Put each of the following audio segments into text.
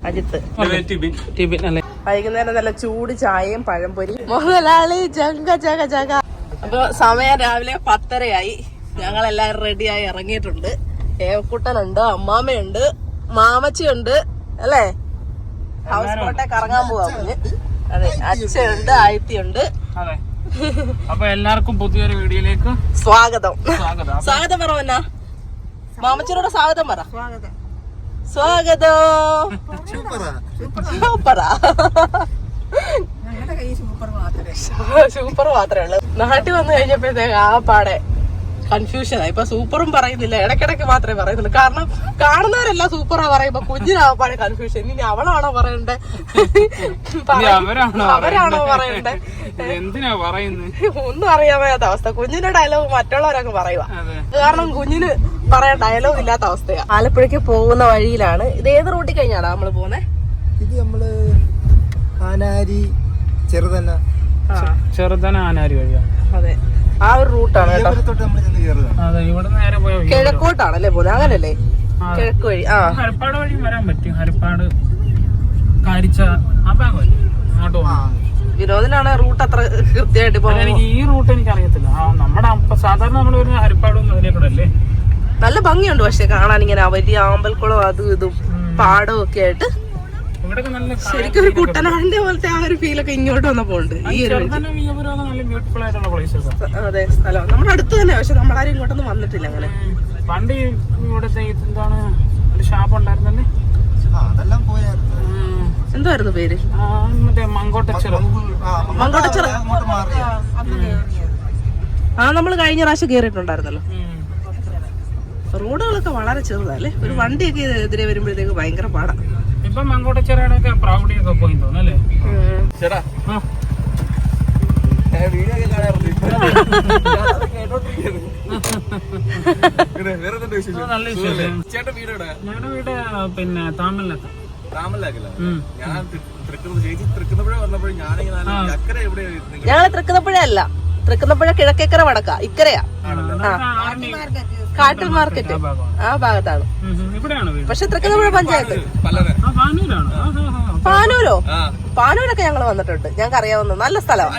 അജിത്ത് അല്ലേ. വൈകുന്നേരം നല്ല ചൂട് ചായയും പഴംപൊരി. മുതലാളി ജഗ ജഗ ജഗ. അപ്പൊ സമയം രാവിലെ 10:30 ഞങ്ങളെല്ലാവരും റെഡിയായി ഇറങ്ങിയിട്ടുണ്ട്. ഏവക്കുട്ടനുണ്ട്, അമ്മാമ്മയുണ്ട്, മാമച്ചിയുണ്ട് അല്ലേ. ഹൗസ് ബോട്ടെ കറങ്ങാൻ പോവാ കുഞ്ഞ്. അതെ, അച്ഛനുണ്ട്, ആയിത്തിയുണ്ട്. അപ്പൊ എല്ലാവർക്കും പുതിയൊരു വീഡിയോയിലേക്ക് സ്വാഗതം. സ്വാഗതം പറ എന്നാ മാമച്ചനോട് സ്വാഗതം പറ. സ്വാഗതം. സൂപ്പറാ. സൂപ്പർ മാത്രമേ ഉള്ളൂ. നാട്ടിൽ വന്നു കഴിഞ്ഞപ്പോഴത്തേക്ക് ആ പാടെ കൺഫ്യൂഷനായി. ഇപ്പൊ സൂപ്പറും പറയുന്നില്ല, ഇടയ്ക്കിടയ്ക്ക് മാത്രമേ പറയുന്നുള്ളൂ. കാരണം കാണുന്നവരെല്ലാം സൂപ്പറാ പറയുമ്പോ കുഞ്ഞിനാവാപ്പാടെ കൺഫ്യൂഷൻ. ഇനി അവളാണോ പറയണ്ടേ, അവരാണോ പറയണ്ടേ, എന്തിനാ പറയുന്നത് ഒന്നും അറിയാൻ വയ്യാത്ത അവസ്ഥ. കുഞ്ഞിന്റെ ഡയലോഗ് മറ്റുള്ളവരൊക്കെ പറയുക. കാരണം കുഞ്ഞിന് പറയാൻ ഡയലോഗ് ഇല്ലാത്ത അവസ്ഥയാ. ആലപ്പുഴയ്ക്ക് പോകുന്ന വഴിയിലാണ്. ഇത് ഏത് റൂട്ടിൽ കഴിഞ്ഞാടാ നമ്മള് പോകുന്നേ? ഇത് നമ്മള് ആനാരി ചെറുതന ആനാരി വഴിയാ. അതെ, ആ ഒരു റൂട്ടാണ് കേട്ടോ. കിഴക്കോട്ടാണല്ലേ പോകുന്നത്, അങ്ങനല്ലേ? കിഴക്ക് വഴി. ആ, ഹരിപ്പാട് വഴി വരാൻ പറ്റും. ഹരിപ്പാട്, കാരിച്ച, ആ ഭാഗം അങ്ങോട്ട് പോകാം. വിനോദിനാണ് റൂട്ട് അത്ര കൃത്യമായിട്ട് പോകുന്നത്. എനിക്ക് ഈ റൂട്ട് എനിക്ക് അറിയത്തില്ല. നമ്മുടെ സാധാരണ നമ്മൾ വരുന്ന ഹരിപ്പാടും അതിലേക്കൂടെ അല്ലേ. നല്ല ഭംഗിയുണ്ട് പക്ഷെ കാണാൻ. ഇങ്ങനെ വലിയ ആമ്പൽക്കുളം അതും ഇതും പാടവും ഒക്കെ ആയിട്ട് ശരിക്കും ഒരു കുട്ടനാടിന്റെ പോലത്തെ ആ ഒരു ഫീലൊക്കെ ഇങ്ങോട്ട് വന്നപ്പോ ഉണ്ട്. ഈ ഒരു അതെ സ്ഥലം നമ്മുടെ അടുത്ത് തന്നെ. പക്ഷെ നമ്മളാരും ഇങ്ങോട്ടൊന്നും വന്നിട്ടില്ല അങ്ങനെ. പണ്ട് ഇവിടുത്തെ എന്താണ് ഒരു ഷാപ്പ് ഉണ്ടായിരുന്നല്ലേ, എന്തായിരുന്നു പേര്? മറ്റേ മങ്കോട്ടച്ചിറ. ആ, നമ്മള് കഴിഞ്ഞ പ്രാവശ്യം കേറിയിട്ടുണ്ടായിരുന്നല്ലോ. റോഡുകളൊക്കെ വളരെ ചെറുതല്ലേ. ഒരു വണ്ടിയൊക്കെ എതിരെ വരുമ്പോഴത്തേക്ക് ഭയങ്കര പാടാ. ഇപ്പൊ മങ്കോട്ടച്ചിറയുടെ പ്രൗഢിയൊക്കെ പോയി തോന്നല്ലേ. ഞങ്ങളുടെ വീട് പിന്നെ താമലിനൊക്കെ. ഞങ്ങള് തൃക്കുന്നപ്പുഴ അല്ല, തൃക്കുന്നപ്പുഴ കിഴക്കേക്കര വടക്ക ഇക്കരയാ. കാട്ടിൽ മാർക്കറ്റ് ആ ഭാഗത്താണ്. പക്ഷെ തൃക്കുന്നപ്പുഴ പഞ്ചായത്ത്. പാനൂരോ? പാനൂരൊക്കെ ഞങ്ങൾ വന്നിട്ടുണ്ട്. ഞങ്ങൾക്ക് അറിയാവുന്ന നല്ല സ്ഥലമാണ്.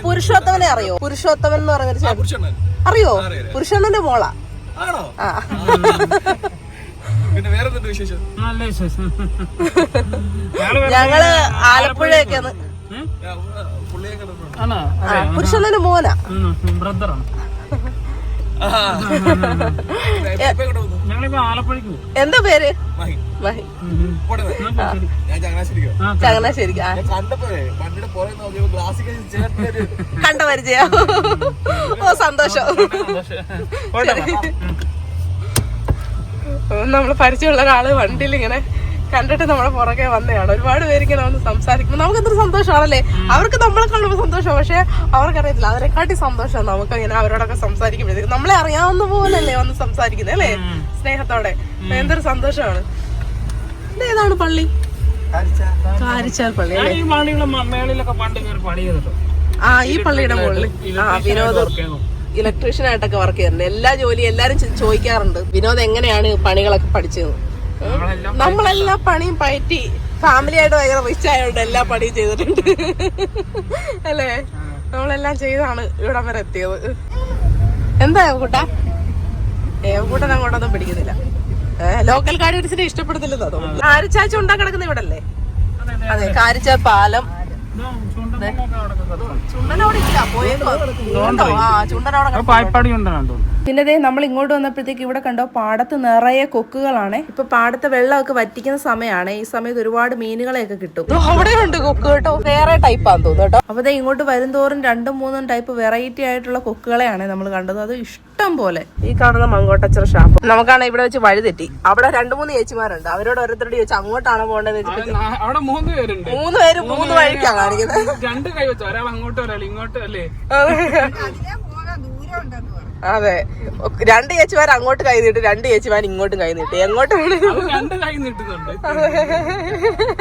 പുരുഷോത്തമനെ അറിയോ? പുരുഷോത്തമൻ എന്ന് പറഞ്ഞൊരു ചേട്ടൻ അറിയോ? പുരുഷോത്തമന്റെ മോളാ. ആ, ഞങ്ങള് ആലപ്പുഴയൊക്കെ പുരുഷോത്തമന്റെ മോനാ. എന്താ പേര്? ചങ്ങനാശ്ശേരി. കണ്ട പരിചയ. ഓ, സന്തോഷം. നമ്മള് പരിചയമുള്ള ഒരാള് വണ്ടിയിൽ ഇങ്ങനെ കണ്ടിട്ട് നമ്മളെ പുറകെ വന്നതാണ്. ഒരുപാട് പേര് ഇങ്ങനെ വന്ന് സംസാരിക്കുമ്പോൾ നമുക്ക് എന്തൊരു സന്തോഷമാണല്ലേ. അവർക്ക് നമ്മളെ കാണുമ്പോൾ സന്തോഷം, പക്ഷെ അവർക്കറിയത്തില്ല അതിനെക്കാട്ടി സന്തോഷം നമുക്ക് ഇങ്ങനെ അവരോടൊക്കെ സംസാരിക്കുമ്പോഴത്തേക്ക്. നമ്മളെ അറിയാവുന്ന പോലല്ലേ വന്ന് സംസാരിക്കുന്നത് അല്ലേ, സ്നേഹത്തോടെ. എന്തൊരു സന്തോഷമാണ്. ഏതാണ് പള്ളി? കാരിച്ചാൽ പള്ളി. ആ, ഈ പള്ളിയുടെ മുകളിൽ വിനോദ് ഇലക്ട്രീഷ്യനായിട്ടൊക്കെ വർക്ക് ചെയ്യുന്നുണ്ട്. എല്ലാ ജോലിയും എല്ലാരും ചോദിക്കാറുണ്ട് വിനോദ് എങ്ങനെയാണ് പണികളൊക്കെ പഠിച്ചത്. നമ്മളെല്ലാം പണിയും പയറ്റി ഫാമിലിയായിട്ട് ഭയങ്കര റിച്ച് ആയതുകൊണ്ട് എല്ലാ പണിയും ചെയ്തിട്ടുണ്ട് അല്ലേ. നമ്മളെല്ലാം ചെയ്താണ് ഇവിടം വരെ എത്തിയത്. എന്താ ഏവക്കൂട്ടാ? ഏവക്കൂട്ടൻ അങ്ങോട്ടൊന്നും പിടിക്കുന്നില്ല. ലോക്കൽ കാര്യം ഇഷ്ടപ്പെടുന്നില്ലെന്ന് തോന്നുന്നു. കാരിച്ചാച്ച ഉണ്ടാക്കി കിടക്കുന്ന ഇവിടെ അല്ലേ? അതെ, കാരിച്ച പാലം. പിന്നെ നമ്മൾ ഇങ്ങോട്ട് വന്നപ്പോഴത്തേക്ക് ഇവിടെ കണ്ടോ പാടത്ത് നിറയെ കൊക്കുകളാണ്. ഇപ്പൊ പാടത്തെ വെള്ളമൊക്കെ വറ്റിക്കുന്ന സമയമാണ്. ഈ സമയത്ത് ഒരുപാട് മീനുകളെയൊക്കെ കിട്ടും. അവിടെ ഉണ്ട് കൊക്ക് കേട്ടോ, വേറെ ടൈപ്പാന്ന് തോന്നുന്നു കേട്ടോ. അപ്പൊ ഇങ്ങോട്ട് വരുംതോറും 2-3 ടൈപ്പ് വെറൈറ്റി ആയിട്ടുള്ള കൊക്കുകളെയാണ് നമ്മൾ കണ്ടത്. അത് ഇഷ്ടം പോലെ. ഈ കാണുന്ന മങ്കോട്ടച്ചിറ ഷാപ്പ് നമുക്കാണ് ഇവിടെ വെച്ച് വഴി തെറ്റി. അവിടെ 2-3 ചേച്ചിമാരുണ്ട്. അവരോട് ഓരോരുത്തരോട് ചോദിച്ചു അങ്ങോട്ടാണോ പോകേണ്ടത്. 3 പേരുണ്ട്. 3 പേര് 3 വഴിക്കാണ് കാണിക്കുന്നത്. 2 കൈ വെച്ചു, ഒരാൾ അങ്ങോട്ടും ഒരാൾ ഇങ്ങോട്ടും അല്ലേ. അതെ, 2 ചേച്ചിമാർ അങ്ങോട്ട് കൈ നീട്ടി, 2 ചേച്ചിമാർ ഇങ്ങോട്ടും കൈ നീട്ടി. എങ്ങോട്ട് 2 കൈ നീട്ടുന്നുണ്ട്.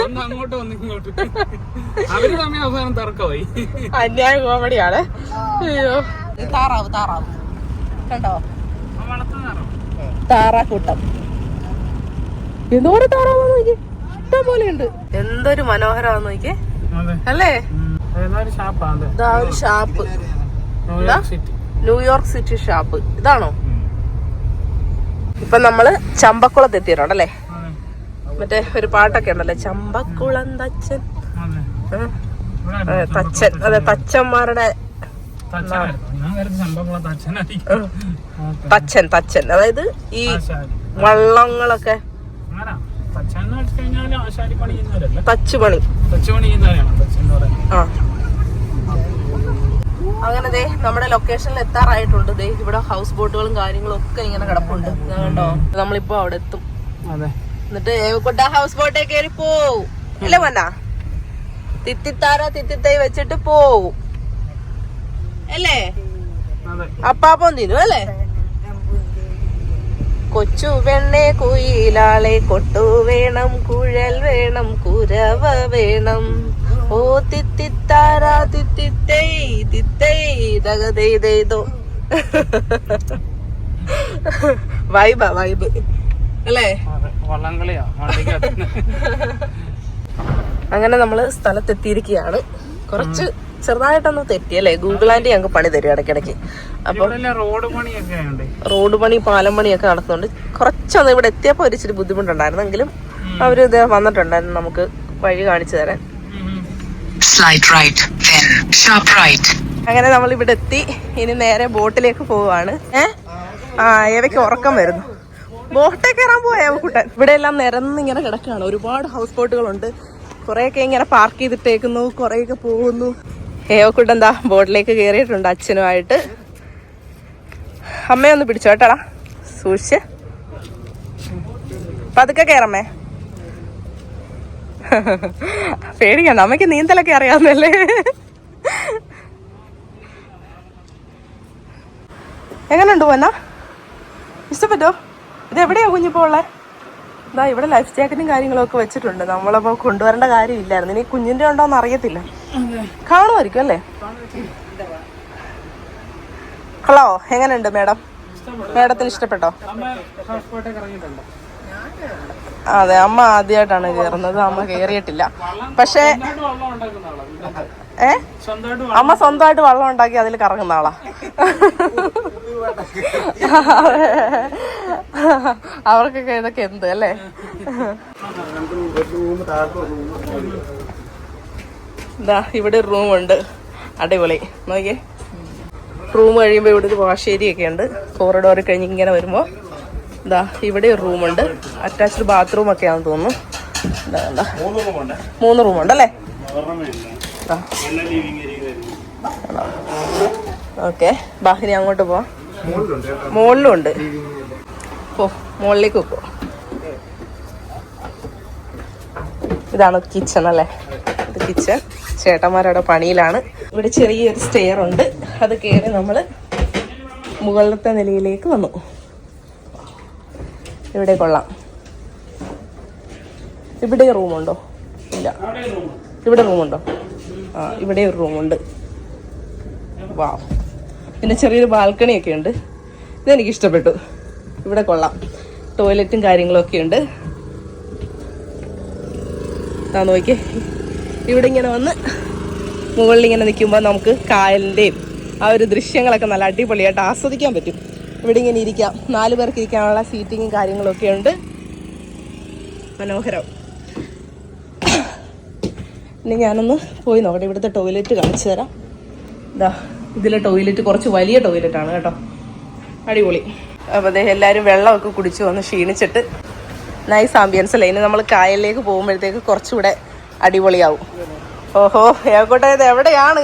ഒന്ന് അങ്ങോട്ട് ഒന്ന് ഇങ്ങോട്ട്. അവര് തമ്മിൽ അവസാനം തർക്കമായി. അന്യായ കോമഡിയാണ്. അയ്യോ, താറാവ് കണ്ടോ? താറാക്കൂട്ടം. എന്തോരം താറാവ്. ഇഷ്ടം പോലെ ഉണ്ട്. എന്തൊരു മനോഹരമാന്ന് നോക്കിയേ അല്ലേ. ഇതാ ഒരു ഷാപ്പ്, ന്യൂയോർക്ക് സിറ്റി ഷാപ്പ്. ഇതാണോ? ഇപ്പൊ നമ്മള് ചമ്പക്കുളത്ത് എത്തിയിട്ടുണ്ടല്ലേ. മറ്റേ ഒരു പാട്ടൊക്കെ ഉണ്ടല്ലേ, ചമ്പക്കുളം തച്ചൻ. തച്ചൻ, അതെ, തച്ചന്മാരുടെ തച്ചൻ. തച്ചൻ അതായത് ഈ വള്ളങ്ങളൊക്കെ തച്ചുപണി. ആ, അങ്ങനെ ദേ നമ്മുടെ ലൊക്കേഷനിൽ എത്താറായിട്ടുണ്ട്. ദേ ഇവിടെ ഹൗസ് ബോട്ടുകളും കാര്യങ്ങളും ഒക്കെ ഇങ്ങനെ കിടപ്പുണ്ട്. കണ്ടോ, നമ്മളിപ്പോ അവിടെ എത്തും. എന്നിട്ട് ഏവക്കൊട്ട ഹൗസ് ബോട്ടേ കയറി പോവും അല്ലേ മന്ന? തിത്തിത്താര തിത്തിത്തൈ വെച്ചിട്ട് പോവും അല്ലേ? അപ്പാപ്പം തിന്നും അല്ലേ? കൊച്ചു പെണ്ണെ കുയിലാളെ കൊട്ടു വേണം, കുഴൽ വേണം, കുരവ വേണം. ഓ തിത്തിത്താര തിത്തിത്തൈ തിത്തൈ ദഗദൈതോ. വൈബാ, വൈബ് അല്ലേ? അങ്ങനെ നമ്മള് സ്ഥലത്തെത്തിയിരിക്കുകയാണ്. കുറച്ച് ചെറുതായിട്ടൊന്ന് തെറ്റിയല്ലേ, ഗൂഗിൾ ആൻഡ് ഞങ്ങൾക്ക് പണി തരും ഇടയ്ക്കിടയ്ക്ക്. അപ്പൊ റോഡ് പണി പാലം പണിയൊക്കെ നടക്കുന്നുണ്ട്. കുറച്ചൊന്ന് ഇവിടെ എത്തിയപ്പോ ഒരു ഇച്ചിരി ബുദ്ധിമുട്ടുണ്ടായിരുന്നെങ്കിലും അവര് ഇത് വന്നിട്ടുണ്ടായിരുന്നു നമുക്ക് വഴി കാണിച്ചു തരാൻ. അങ്ങനെ നമ്മൾ ഇവിടെ എത്തി. ഇനി നേരെ ബോട്ടിലേക്ക് പോവാണ്. ഏവയ്ക്ക് ഉറക്കം വരുന്നു. ബോട്ടേ കയറാൻ പോയാ കൂട്ടൻ. ഇവിടെ എല്ലാം നിരന്നിങ്ങനെ കിടക്കുകയാണ്. ഒരുപാട് ഹൗസ് ബോട്ടുകളുണ്ട്. കുറെയൊക്കെ ഇങ്ങനെ പാർക്ക് ചെയ്തിട്ടേക്കുന്നു, കുറെയൊക്കെ പോകുന്നു. ഏവക്കുട്ടൻ എന്താ ബോട്ടിലേക്ക് കയറിയിട്ടുണ്ട് അച്ഛനുമായിട്ട്. അമ്മയൊന്ന് പിടിച്ചോ കേട്ടാടാ, സൂക്ഷിച്ച് പതുക്കെ കയറമ്മേ. പേടിക്കണ്ട, അമ്മയ്ക്ക് നീന്തലൊക്കെ അറിയാവുന്നല്ലേ. എങ്ങനെയുണ്ട് പോന്നാ? ഇഷ്ടപ്പെട്ടോ? ഇത് എവിടെയാ കുഞ്ഞിപ്പോ ഉള്ളേ? ഇതാ ഇവിടെ ലൈഫ് ജാക്കറ്റും കാര്യങ്ങളൊക്കെ വെച്ചിട്ടുണ്ട്. നമ്മളപ്പോ കൊണ്ടുവരേണ്ട കാര്യമില്ലായിരുന്നു. ഇനി കുഞ്ഞിന്റെ ഉണ്ടോന്ന് അറിയത്തില്ല, കാണുമായിരിക്കും അല്ലേ. ഹലോ, എങ്ങനെയുണ്ട് മേഡം? മേഡത്തിന് ഇഷ്ടപ്പെട്ടോ? അതെ, അമ്മ ആദ്യമായിട്ടാണ് കയറുന്നത്. അമ്മ കയറിയിട്ടില്ല. പക്ഷേ അമ്മ സ്വന്തമായിട്ട് വെള്ളം ഉണ്ടാക്കി അതിൽ കറങ്ങുന്ന ആളാ. അവർക്കൊക്കെ ഇതൊക്കെ എന്ത് അല്ലേ. ഇതാ ഇവിടെ ഒരു റൂമുണ്ട്, അടിപൊളി. നോക്കിയേ, റൂം കഴിയുമ്പോൾ ഇവിടെ ഒരു വാഷേരിയൊക്കെ ഉണ്ട്. കോറിഡോറിൽ കഴിഞ്ഞ് ഇങ്ങനെ വരുമ്പോൾ ഇതാ ഇവിടെ ഒരു റൂമുണ്ട്. അറ്റാച്ച്ഡ് ബാത്റൂം ഒക്കെയാണെന്ന് തോന്നുന്നു. എന്താ 3 റൂമുണ്ടല്ലേ? ഓക്കെ, ബാഹിനി അങ്ങോട്ട് പോവാം. മുകളിലും ഉണ്ട്. മുകളിലേക്ക് വെക്കോ. ഇതാണ് കിച്ചൺ അല്ലേ? ഇത് കിച്ചൺ. ചേട്ടന്മാരവിടെ പണിയിലാണ്. ഇവിടെ ചെറിയൊരു സ്റ്റെയർ ഉണ്ട്. അത് കയറി നമ്മൾ മുകളിലത്തെ നിലയിലേക്ക് വന്നു. ഇവിടെ കൊള്ളാം. ഇവിടെ റൂമുണ്ടോ? ഇല്ല. ഇവിടെ റൂമുണ്ടോ? ആ, ഇവിടെ ഒരു റൂമുണ്ട്. വാ, പിന്നെ ചെറിയൊരു ബാൽക്കണിയൊക്കെ ഉണ്ട്. ഇതെനിക്ക് ഇഷ്ടപ്പെട്ടു. ഇവിടെ കൊള്ളാം. ടോയ്ലറ്റും കാര്യങ്ങളൊക്കെ ഉണ്ട്. നോക്കിയേ, ഇവിടെ ഇങ്ങനെ വന്ന് മുകളിൽ ഇങ്ങനെ നിൽക്കുമ്പോൾ നമുക്ക് കായലിൻ്റെയും ആ ഒരു ദൃശ്യങ്ങളൊക്കെ നല്ല അടിപൊളിയായിട്ട് ആസ്വദിക്കാൻ പറ്റും. ഇവിടെ ഇങ്ങനെ ഇരിക്കാം. 4 പേർക്ക് ഇരിക്കാനുള്ള സീറ്റിങ്ങും കാര്യങ്ങളൊക്കെ ഉണ്ട്. മനോഹരം. ഇനി ഞാനൊന്ന് പോയി നോക്കട്ടെ. ഇവിടുത്തെ ടോയ്ലറ്റ് കാണിച്ചു തരാം. ഇതാ ഇതിലെ ടോയ്ലറ്റ് കുറച്ച് വലിയ ടോയ്ലറ്റാണ് കേട്ടോ. അടിപൊളി. അപ്പോൾ അതേ എല്ലാവരും വെള്ളമൊക്കെ കുടിച്ച് വന്ന് ക്ഷീണിച്ചിട്ട് നൈസ് ആംബിയൻസ് അല്ലേ. ഇനി നമ്മൾ കായലിലേക്ക് പോകുമ്പോഴത്തേക്ക് കുറച്ചുകൂടെ അടിപൊളിയാവും. ഓഹോ, ഏകോട്ടെ ഇത് എവിടെയാണ്?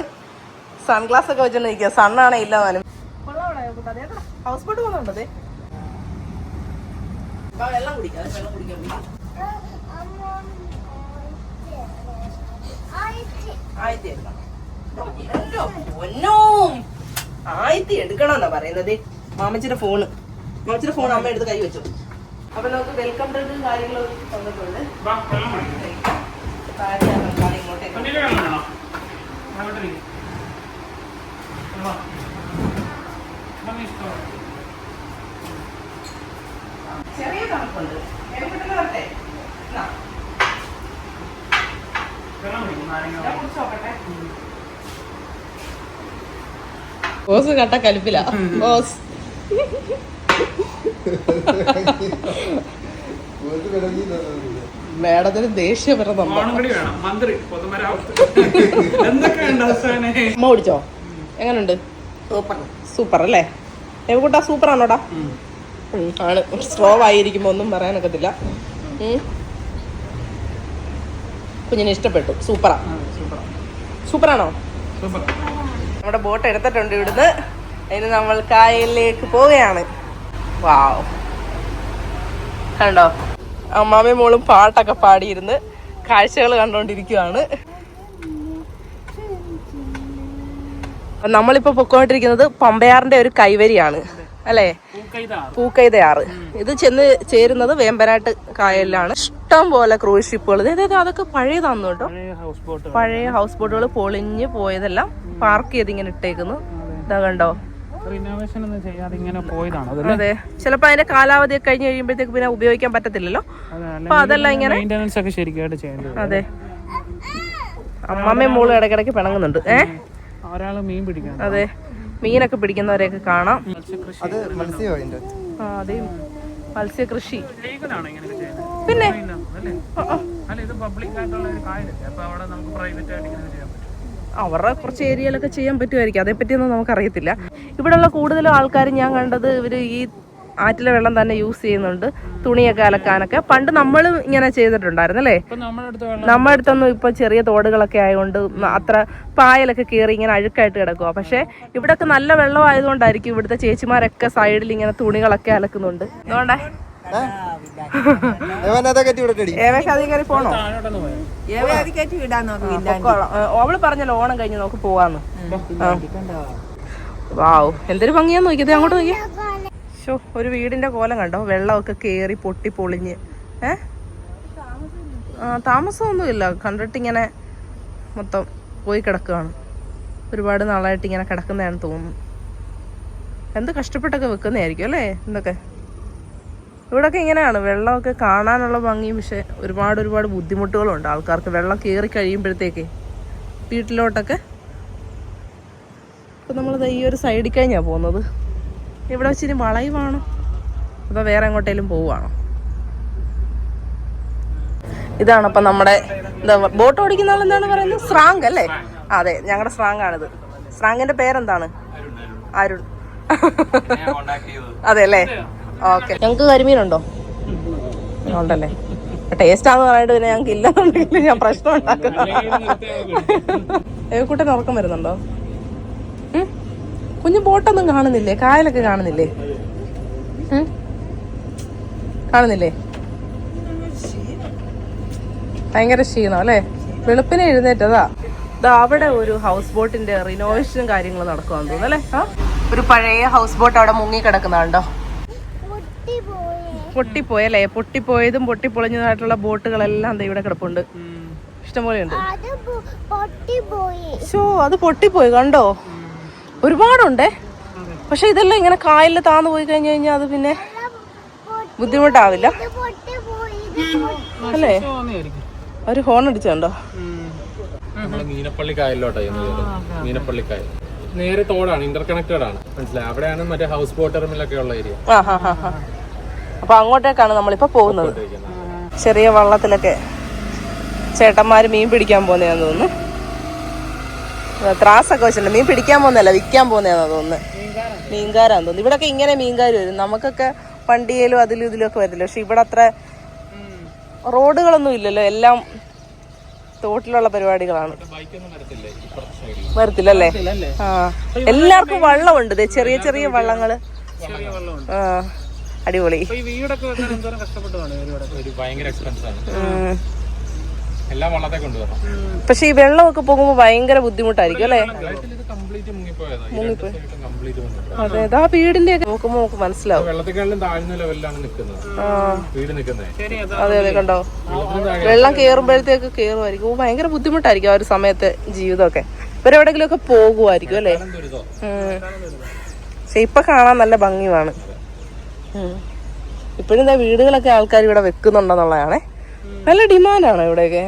സൺഗ്ലാസ് ഒക്കെ വെച്ചോണ്ട് നിൽക്കുക. സണ്ണാണേ ഇല്ല താനും. ഹൗസ് ബോട്ട് പോകുന്നുണ്ടത്. വെള്ളം കുടിക്കാം, വെള്ളം കുടിക്കാൻ ആയിരത്തി എടുക്കണമെന്നാ പറയുന്നത്. മാമച്ചിയുടെ ഫോണ് അമ്മ എടുത്ത് കൈ വെച്ചു. അപ്പൊ നമുക്ക് വെൽക്കം ഡ്രിങ്കും കാര്യങ്ങളും തന്നിട്ടുണ്ട്. ചെറിയ തണുപ്പുണ്ട്. വരട്ടെ. ബോസ് കട്ട കലിപ്പില ബോസ്. മേഡത്തിന് ദേഷ്യം വരുന്നുണ്ടോ? അമ്മ കുടിച്ചോ? എങ്ങനുണ്ട്? സൂപ്പർ അല്ലേ? എവിടെക്കൂട്ടാ സൂപ്പർ ആണോടാ? ആണ്. സ്ട്രോ ആയിരിക്കുമ്പോ ഒന്നും പറയാനൊക്കത്തില്ല. കുഞ്ഞിനെ ഇഷ്ടപ്പെട്ടു. സൂപ്പറാ. സൂപ്പറാണോ? നമ്മുടെ ബോട്ട് എടുത്തിട്ടുണ്ട് ഇവിടുന്ന്. അതിന് നമ്മൾ കായലിലേക്ക് പോവുകയാണ്. വാവ്, കണ്ടോ? അമ്മാമ്മയും മോളും പാട്ടൊക്കെ പാടിയിരുന്ന് കാഴ്ചകൾ കണ്ടോണ്ടിരിക്കുകയാണ്. നമ്മളിപ്പോ പൊക്കോണ്ടിരിക്കുന്നത് പമ്പയാറിന്റെ ഒരു കൈവരിയാണ് അല്ലേ? പൂക്കൈതയാറ്. ഇത് ചെന്ന് ചേരുന്നത് വേമ്പനാട്ട് കായലിലാണ്. ഇഷ്ടം പോലെ ക്രൂസ് ഷിപ്പുകൾ. അതൊക്കെ പഴയതാന്ന് കേട്ടോ. പഴയ ഹൗസ് ബോട്ടുകൾ പൊളിഞ്ഞ് പോയതെല്ലാം പാർക്ക് ചെയ്ത് ഇങ്ങനെ ഇട്ടേക്കുന്നു. ഇതാ കണ്ടോ? അതെ, ചിലപ്പോ അതിന്റെ കാലാവധി ഒക്കെ കഴിഞ്ഞ് കഴിയുമ്പോഴത്തേക്ക് പിന്നെ ഉപയോഗിക്കാൻ പറ്റത്തില്ലല്ലോ. അപ്പൊ അതെല്ലാം ഇങ്ങനെ. അതെ, അമ്മമ്മയും മോളും ഇടയ്ക്കിടയ്ക്ക് പിണങ്ങുന്നുണ്ട്. അതെ, മീനൊക്കെ പിടിക്കുന്നവരെയൊക്കെ കാണാം. അതെ, മത്സ്യകൃഷി. പിന്നെ അവരുടെ കുറച്ച് ഏരിയയിലൊക്കെ ചെയ്യാൻ പറ്റുമായിരിക്കും. അതേപ്പറ്റിയൊന്നും നമുക്കറിയത്തില്ല. ഇവിടെയുള്ള കൂടുതലും ആൾക്കാർ ഞാൻ കണ്ടത് ഇവർ ഈ ആറ്റിലെ വെള്ളം തന്നെ യൂസ് ചെയ്യുന്നുണ്ട് തുണിയൊക്കെ അലക്കാനൊക്കെ. പണ്ട് നമ്മൾ ഇങ്ങനെ ചെയ്തിട്ടുണ്ടായിരുന്നു അല്ലേ? നമ്മുടെ അടുത്തൊന്നും ഇപ്പൊ ചെറിയ തോടുകളൊക്കെ ആയതുകൊണ്ട് അത്ര പായലൊക്കെ കയറി ഇങ്ങനെ അഴുക്കായിട്ട് കിടക്കുക. പക്ഷെ ഇവിടെയൊക്കെ നല്ല വെള്ളം ആയതുകൊണ്ടായിരിക്കും ഇവിടുത്തെ ചേച്ചിമാരൊക്കെ സൈഡിൽ ഇങ്ങനെ തുണികളൊക്കെ അലക്കുന്നുണ്ട്. അതുകൊണ്ടേ പോണോ? അവള് പറഞ്ഞല്ലോ ഓണം കഴിഞ്ഞ് നോക്ക് പോവാന്ന്. വാവ്, എന്തൊരു ഭംഗിയാന്ന് നോക്കിയത്. അങ്ങോട്ട് നോക്കിയേ. ഒരു വീടിന്റെ കോലം കണ്ടോ? വെള്ളമൊക്കെ കേറി പൊട്ടി പൊളിഞ്ഞ്. താമസമൊന്നുമില്ല, കണ്ടിട്ടിങ്ങനെ മൊത്തം പോയി കിടക്കുകയാണ്. ഒരുപാട് നാളായിട്ട് ഇങ്ങനെ കിടക്കുന്നതാണ് തോന്നുന്നു. എന്ത് കഷ്ടപ്പെട്ടൊക്കെ വെക്കുന്നതായിരിക്കും അല്ലേ എന്തൊക്കെ. ഇവിടെയൊക്കെ ഇങ്ങനെയാണ്, വെള്ളമൊക്കെ കാണാനുള്ള ഭംഗിയും പക്ഷെ ഒരുപാട് ബുദ്ധിമുട്ടുകളുണ്ട് ആൾക്കാർക്ക് വെള്ളം കയറി കഴിയുമ്പോഴത്തേക്ക് വീട്ടിലോട്ടൊക്കെ. ഇപ്പം നമ്മളിത് ഈ ഒരു സൈഡിൽ കഴിഞ്ഞാണ് പോകുന്നത്. ഇവിടെ വെച്ചിരി വളയുവാണോ അതോ വേറെ എങ്ങോട്ടേലും പോവുകയാണോ? ഇതാണ് അപ്പം നമ്മുടെ ബോട്ട് ഓടിക്കുന്ന ആൾ എന്താണ് പറയുന്നത്? സ്രാങ്ക് അല്ലേ? അതെ, ഞങ്ങളുടെ സ്രാങ്കാണിത്. സ്രാങ്കിന്റെ പേരെന്താണ്? അരുൺ. അതെ അല്ലേ? ഓക്കെ. ഞങ്ങക്ക് കരിമീനുണ്ടോ? ഉണ്ടല്ലേ. ടേസ്റ്റാന്ന് പറഞ്ഞിട്ട് പിന്നെ ഞങ്ങൾക്ക് ഇല്ലെന്നുണ്ടെങ്കിൽ ഞാൻ പ്രശ്നം ഉണ്ടാക്കുന്നത്. ഏവക്കൂട്ടൻ ഉറക്കം വരുന്നുണ്ടോ? കുഞ്ഞു ബോട്ടൊന്നും കാണുന്നില്ലേ? കായലൊക്കെ കാണുന്നില്ലേ? കാണുന്നില്ലേ? ഭയങ്കര ക്ഷീണം അല്ലേ? വെളുപ്പിനെ എഴുന്നേറ്റതാ. അവിടെ ഒരു ഹൗസ് ബോട്ടിന്റെ റിനോവേഷനും കാര്യങ്ങളും നടക്കുവാന്ന് തോന്നുന്നു അല്ലേ? ഒരു പഴയ ഹൗസ് ബോട്ട് അവിടെ മുങ്ങി കിടക്കുന്നുണ്ടോ? പൊട്ടിപ്പോയല്ലേ? പൊട്ടിപ്പോയതും പൊട്ടിപ്പൊളിഞ്ഞതായിട്ടുള്ള ബോട്ടുകളെല്ലാം ഇവിടെ കിടപ്പുണ്ട്. ഇഷ്ടംപോലെയുണ്ട്. അത് പൊട്ടിപ്പോയി കണ്ടോ? ഒരുപാടുണ്ടേ. പക്ഷെ ഇതെല്ലാം ഇങ്ങനെ കായലിൽ താന്നു പോയി കഴിഞ്ഞു കഴിഞ്ഞാൽ അത് പിന്നെ ബുദ്ധിമുട്ടാവില്ല അല്ലേ? ഒരു ഹോൺ അടിച്ചുണ്ടോ? മീനപ്പള്ളി കായലിലോട്ടാണ്. മീനപ്പള്ളി കായൽ നേരെ തോടാണ്, ഇന്റർ കണക്റ്റഡ് ആണ്. മനസ്സിലായി? അവിടെയാണ് മറ്റേ ഹൗസ് ബോട്ട് ടെർമിനലൊക്കെ ഉള്ള ഏരിയ. അപ്പൊ അങ്ങോട്ടേക്കാണ് നമ്മളിപ്പോ പോകുന്നത്. ചെറിയ വള്ളത്തിലൊക്കെ ചേട്ടന്മാര് മീൻ പിടിക്കാൻ പോകുന്നതാന്ന് തോന്നുന്നു. ത്രാസൊക്കെ വെച്ചിട്ടുണ്ട്. മീൻ പിടിക്കാൻ പോകുന്നതല്ല, വിൽക്കാൻ പോകുന്നതാന്ന് തോന്നുന്നു. മീൻകാരാന്ന് തോന്നുന്നു. ഇവിടൊക്കെ ഇങ്ങനെ മീൻകാർ വരും. നമുക്കൊക്കെ വണ്ടിയിലും അതിലും ഇതിലും ഒക്കെ വരില്ല. പക്ഷെ ഇവിടെ അത്ര റോഡുകളൊന്നും ഇല്ലല്ലോ, എല്ലാം തോട്ടിലുള്ള പരിപാടികളാണ്. വരത്തില്ലല്ലേ? എല്ലാവർക്കും വള്ളമുണ്ട്, ചെറിയ ചെറിയ വള്ളങ്ങള്. അടിപൊളി. പക്ഷെ ഈ വെള്ളമൊക്കെ പോകുമ്പോ ഭയങ്കര ബുദ്ധിമുട്ടായിരിക്കും അല്ലേ? മുങ്ങിപ്പോയി. അതെ, ആ വീടിന്റെ ഒക്കെ നോക്കുമ്പോ നമുക്ക് മനസ്സിലാവും. അതെ അതെ, കണ്ടോ? വെള്ളം കേറുമ്പോഴത്തേക്ക് കേറുമായിരിക്കും. ഭയങ്കര ബുദ്ധിമുട്ടായിരിക്കും ആ ഒരു സമയത്തെ ജീവിതമൊക്കെ. ഇവരെവിടെങ്കിലും ഒക്കെ പോകുമായിരിക്കും അല്ലേ? പക്ഷെ ഇപ്പൊ കാണാൻ നല്ല ഭംഗിയാണ്. ഇപ്പോഴും വീടുകളൊക്കെ ആൾക്കാർ ഇവിടെ വെക്കുന്നുണ്ടെന്നുള്ളതാണേ. നല്ല ഡിമാൻഡാണോ ഇവിടെയൊക്കെ?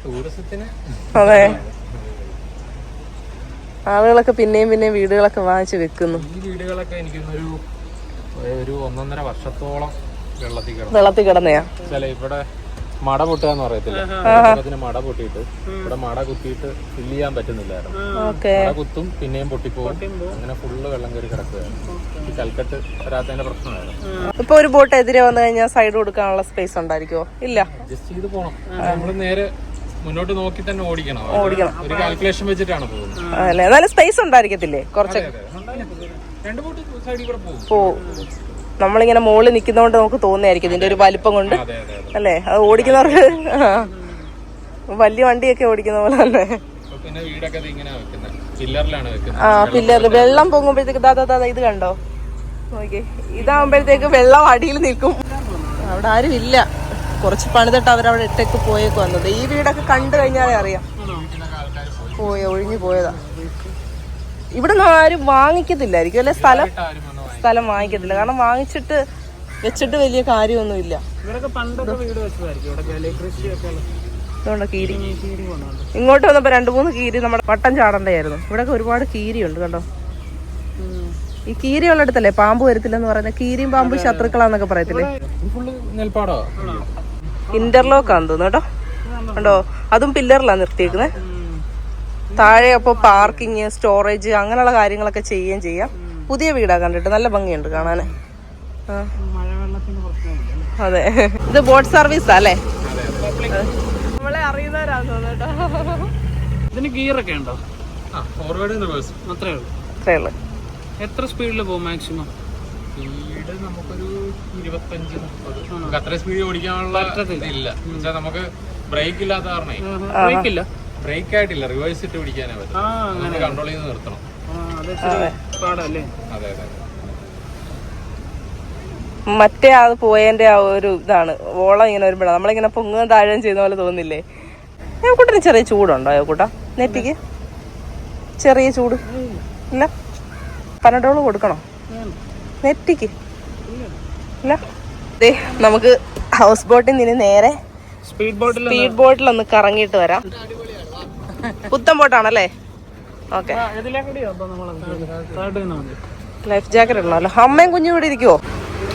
ടൂറിസത്തിന് അതെ, ആളുകളൊക്കെ പിന്നെയും പിന്നെയും വീടുകളൊക്കെ വാങ്ങിച്ചു വെക്കുന്നു. ഈ വീടുകളൊക്കെ എനിക്കൊന്നൊരു 1.5 വർഷത്തോളം വെള്ളത്തിൽ കിടന്നയാ. ഇവിടെ മട പൊട്ടുക എന്ന് പറയത്തില്ല, മട പൊട്ടിയിട്ട് ഇവിടെ മട കുത്തിയിട്ട് ഫില്ല് ചെയ്യാൻ പറ്റുന്നില്ലായിരുന്നു. മട കുത്തും പിന്നെയും പൊട്ടിപ്പോകും, അങ്ങനെ ഫുള്ള് വെള്ളം കയറി കിടക്കുകയായിരുന്നു. ഈ കൽക്കട്ട് വരാത്തതിന്റെ പ്രശ്നമായിരുന്നു. ഇപ്പൊ ഒരു ബോട്ട് എതിരെ വന്നു കഴിഞ്ഞാൽ സൈഡ് കൊടുക്കാനുള്ള സ്പേസ് ഉണ്ടായിരിക്കുമോ? ഇല്ല, ജസ്റ്റ് ചെയ്ത് പോണം. നമ്മള് നേരെ മുന്നോട്ട് നോക്കി തന്നെ ഓടിക്കണം. ഒരു കാൽക്കുലേഷൻ വെച്ചിട്ടാണ് പോകുന്നത്. അല്ലേ, എന്നാലും സ്പേസ് ഉണ്ടായിരിക്കത്തില്ലേ? കുറച്ച് 2 ബോട്ട് സൈഡിൽ കൂടെ പോകും. നമ്മളിങ്ങനെ മുകളിൽ നിൽക്കുന്നതുകൊണ്ട് നമുക്ക് തോന്നുന്നതായിരിക്കും ഇതിന്റെ ഒരു വലിപ്പം കൊണ്ട്, അല്ലേ? അത് ഓടിക്കുന്നവർക്ക് വലിയ വണ്ടിയൊക്കെ ഓടിക്കുന്ന പോലെ തന്നെ. പിന്നെ വീടൊക്കെ പില്ലറിലാണ് വെക്കുന്നത്. പില്ലറിൽ വെള്ളം പൊങ്ങുമ്പോഴത്തേക്ക് ഇത് കണ്ടോ, നോക്കിയേ, ഇതാകുമ്പോഴത്തേക്ക് വെള്ളം അടിയിൽ നിൽക്കും. അവിടെ ആരും ഇല്ല, കുറച്ച് പണിതിട്ട് അവരവിടെ ഇട്ടേക്ക് പോയേക്ക് വന്നത്. ഈ വീടൊക്കെ കണ്ടു കഴിഞ്ഞാലേ അറിയാം. ഒഴിഞ്ഞു പോയതാ. ഇവിടെ നിന്ന് ആരും വാങ്ങിക്കത്തില്ലായിരിക്കും അല്ലെ? സ്ഥലം വാങ്ങിക്കത്തില്ല, കാരണം വാങ്ങിച്ചിട്ട് വെച്ചിട്ട് വലിയ കാര്യമൊന്നുമില്ല. ഇതുകൊണ്ടോ കീരി, ഇങ്ങോട്ട് വന്നപ്പോ 2-3 കീരി നമ്മുടെ വട്ടം ചാടണ്ടായിരുന്നു. ഇവിടെയൊക്കെ ഒരുപാട് കീരിയുണ്ട് കണ്ടോ. ഈ കീരി ഉള്ളിടത്തല്ലേ പാമ്പ് വരത്തില്ലെന്ന് പറയുന്നത്? കീരിയും പാമ്പും ശത്രുക്കളാന്നൊക്കെ പറയത്തില്ലേ? ഇന്റർലോക്കാന്ന് തോന്നുന്നു കേട്ടോ, കണ്ടോ? അതും പില്ലറിലാണ് നിർത്തിയേക്കുന്നത്. താഴെ അപ്പോൾ പാർക്കിങ്, സ്റ്റോറേജ് അങ്ങനെയുള്ള കാര്യങ്ങളൊക്കെ ചെയ്യുകയും ചെയ്യാം. പുതിയ വീടാ, കണ്ടിട്ട് നല്ല ഭംഗിയുണ്ട് കാണാൻ. അതെ, ഇത് ബോട്ട് സർവീസാ അല്ലേ? നമ്മളെ അറിയുന്നവരാന്ന് തോന്നുന്നു. ഇതിന് ഗിയറൊക്കെ ഉണ്ടോ? ഫോർവേഡ് റിവേഴ്സ് അത്രേ ഉള്ളൂ. എത്ര സ്പീഡിൽ പോകും മാക്സിമം? സ്പീഡ് നമുക്കൊരു 25-30. അത്ര സ്പീഡ് ഓടിക്കാനുള്ള ഇല്ല. നമുക്ക് ബ്രേക്ക് ഇല്ലാത്ത കാരണേ ബ്രേക്ക് ആയിട്ടില്ല, റിവേഴ്സ് ഇട്ട് പിടിക്കാനേ പറ്റും. കൺട്രോൾ ചെയ്ത് നിർത്തണം. മറ്റേ അത് പോയതിന്റെ ആ ഒരു ഇതാണ്, ഓളം ഇങ്ങനെ വരുമ്പോഴാണ് നമ്മളിങ്ങനെ പൊങ്ങുക താഴെയും ചെയ്യുന്ന പോലെ തോന്നില്ലേ? കൂട്ടിന് ചെറിയ ചൂടുണ്ടോ കൂട്ടാ? നെറ്റിക്ക് ചെറിയ ചൂട് ഇല്ല? പനഡോള് കൊടുക്കണോ നെറ്റിക്ക്? ഇല്ല. നമുക്ക് ഹൗസ് ബോട്ടിൽ നിന്ന് നേരെ സ്പീഡ് ബോട്ടിലൊന്ന് കറങ്ങിയിട്ട് വരാം. പുത്തൻ ബോട്ടാണല്ലേ? ഓക്കെ, ലൈഫ് ജാക്കറ്റ് ഇടണമല്ലോ. അമ്മയും കുഞ്ഞും ഇവിടെ ഇരിക്കുവോ?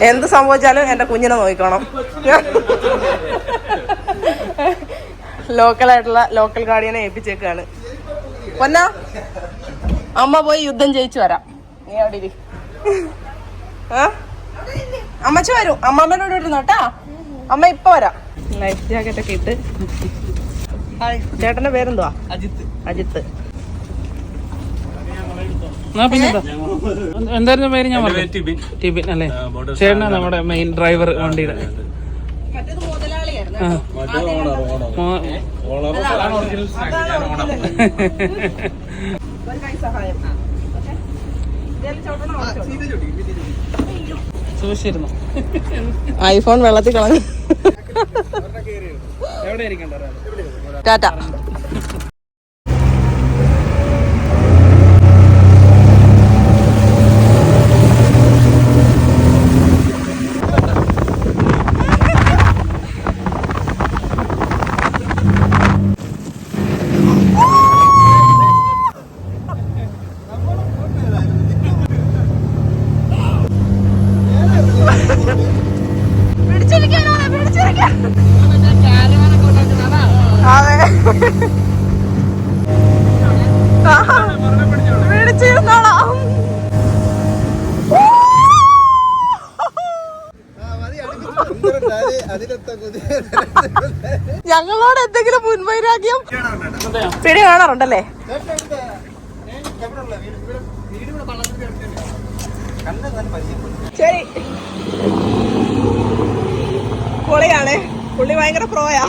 എന്ത് സംഭവിച്ചാലും എന്റെ കുഞ്ഞിനെ നോക്കണം. ലോക്കൽ ഗാർഡിയനെ ഏൽപ്പിച്ചേക്കാണ്. പൊന്ന അമ്മ പോയി യുദ്ധം ജയിച്ചു വരാം, നീ അവിടെ ഇരി. അമ്മച്ച വരും, അമ്മമ്മേനോട് ഇരുന്നോട്ടാ, അമ്മ ഇപ്പൊ വരാം. ലൈഫ് ജാക്കറ്റ് ഒക്കെ ഇട്ട്. ചേട്ടന്റെ പേരെന്തുവാ? അജിത്ത്. എന്തായിരുന്നു പേര്? ഞാൻ ടിബിൻ അല്ലേ? ചേട്ടനാ നമ്മുടെ മെയിൻ ഡ്രൈവർ വണ്ടിയുടെ. സൂക്ഷിച്ചിരുന്നു. ഐഫോൺ വെള്ളത്തിൽ കളഞ്ഞു. ടാറ്റ. ഞങ്ങളോട് എന്തെങ്കിലും മുൻവൈരാഗ്യം പിടി കാണാറുണ്ടല്ലേ? ശരി, പൊളിയാണേ. പുള്ളി ഭയങ്കര പ്രോയാ.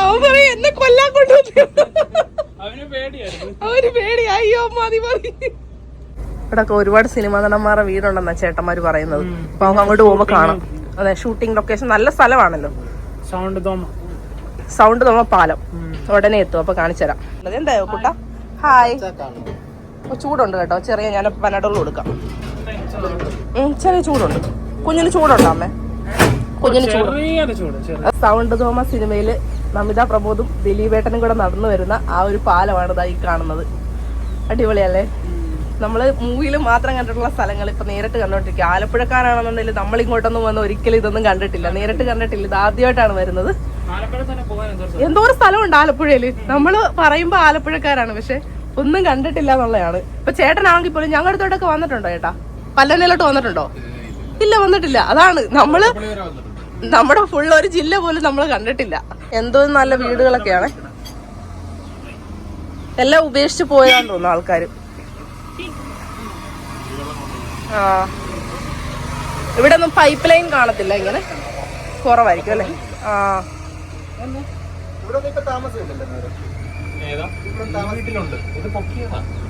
അവൻ പറയും എന്നെ കൊല്ലാൻ കൊണ്ടുവന്നു. അവന് പേടി. അയ്യോ മതി മതി. ഇവിടൊക്കെ ഒരുപാട് സിനിമാ നടന്മാരുടെ വീടുണ്ടെന്നാ ചേട്ടന്മാര് പറയുന്നത്. അപ്പൊ നമുക്ക് അങ്ങോട്ട് പോകുമ്പോ കാണാം. അതെ, ഷൂട്ടിംഗ് ലൊക്കേഷൻ നല്ല സ്ഥലമാണല്ലോ. സൗണ്ട് തോമ പാലം ഉടനെ എത്തും, അപ്പൊ കാണിച്ചു തരാം. എന്തായോ കുട്ട? ഹായ്. ചൂടുണ്ട് കേട്ടോ, ചെറിയ ഞാൻ പനഡോൾ കൊടുക്കാം. ചെറിയ ചൂടുണ്ട്. കുഞ്ഞിന് ചൂടുണ്ടോ അമ്മേ? കുഞ്ഞിന് ചൂട്. സൗണ്ട് തോമ സിനിമയില് നമിത പ്രമോദും ദിലീപേട്ടനും കൂടെ നടന്നു വരുന്ന ആ ഒരു പാലമാണ് ഇതായി കാണുന്നത്. അടിപൊളിയല്ലേ? നമ്മള് മൂവിയിൽ മാത്രം കണ്ടിട്ടുള്ള സ്ഥലങ്ങൾ ഇപ്പൊ നേരിട്ട് കണ്ടോണ്ടിരിക്കുക. ആലപ്പുഴക്കാരാണെന്നുണ്ടെങ്കിൽ നമ്മൾ ഇങ്ങോട്ടൊന്നും വന്ന് ഒരിക്കലും ഇതൊന്നും കണ്ടിട്ടില്ല, നേരിട്ട് കണ്ടിട്ടില്ല. ഇത് ആദ്യമായിട്ടാണ് വരുന്നത്. എന്തോരം സ്ഥലമുണ്ട് ആലപ്പുഴയില്. നമ്മള് പറയുമ്പോ ആലപ്പുഴക്കാരാണ്, പക്ഷെ ഒന്നും കണ്ടിട്ടില്ല എന്നുള്ളതാണ്. ഇപ്പൊ ചേട്ടനാണെങ്കിൽ പോലും ഞങ്ങളുടെ അടുത്തോട്ടൊക്കെ വന്നിട്ടുണ്ടോ ചേട്ടാ? പല്ലനയിലോട്ട് വന്നിട്ടുണ്ടോ? ഇല്ല, വന്നിട്ടില്ല. അതാണ് നമ്മള് നമ്മുടെ ഫുൾ ഒരു ജില്ല പോലും നമ്മൾ കണ്ടിട്ടില്ല. എന്തോ നല്ല വീടുകളൊക്കെയാണ്. എല്ലാം ഉപേക്ഷിച്ച് പോയാന്ന് തോന്നുന്നു ആൾക്കാര്. ആ, ഇവിടെ ഒന്നും പൈപ്പ് ലൈൻ കാണത്തില്ല, ഇങ്ങനെ കുറവായിരിക്കും അല്ലേ? ആ,